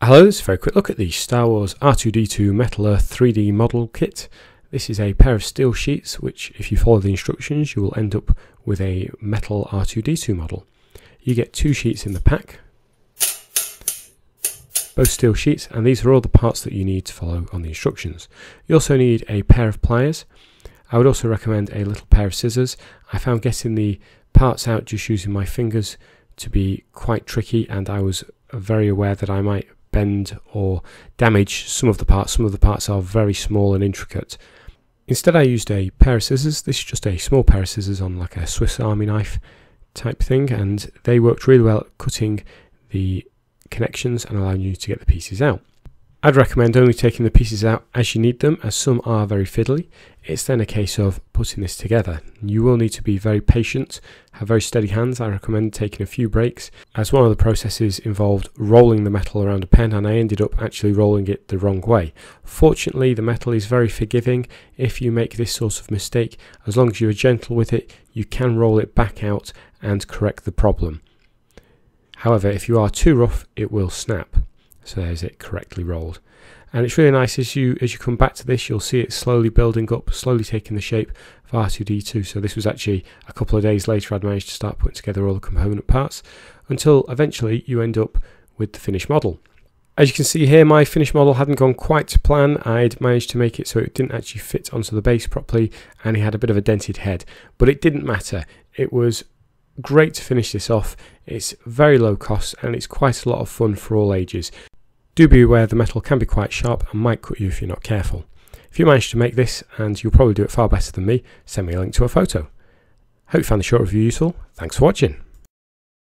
Hello, this is a very quick look at the Star Wars R2-D2 Metal Earth 3D model kit. This is a pair of steel sheets which, if you follow the instructions, you will end up with a metal R2-D2 model. You get two sheets in the pack, both steel sheets, and these are all the parts that you need to follow on the instructions. You also need a pair of pliers. I would also recommend a little pair of scissors. I found getting the parts out just using my fingers to be quite tricky, and I was very aware that I might bend or damage some of the parts. Some of the parts are very small and intricate. Instead I used a pair of scissors. This is just a small pair of scissors on like a Swiss Army knife type thing, and they worked really well at cutting the connections and allowing you to get the pieces out. I'd recommend only taking the pieces out as you need them, as some are very fiddly. It's then a case of putting this together. You will need to be very patient, have very steady hands. I recommend taking a few breaks, as one of the processes involved rolling the metal around a pen, and I ended up actually rolling it the wrong way. Fortunately, the metal is very forgiving. If you make this sort of mistake, as long as you're gentle with it, you can roll it back out and correct the problem. However, if you are too rough, it will snap. So there's it correctly rolled. And it's really nice as you come back to this, you'll see it slowly building up, slowly taking the shape of R2-D2. So this was actually a couple of days later I'd managed to start putting together all the component parts, until eventually you end up with the finished model. As you can see here, my finished model hadn't gone quite to plan. I'd managed to make it so it didn't actually fit onto the base properly, and it had a bit of a dented head. But it didn't matter. It was great to finish this off. It's very low cost and it's quite a lot of fun for all ages. Do be aware the metal can be quite sharp and might cut you if you're not careful. If you manage to make this, and you'll probably do it far better than me, send me a link to a photo. Hope you found the short review useful. Thanks for watching.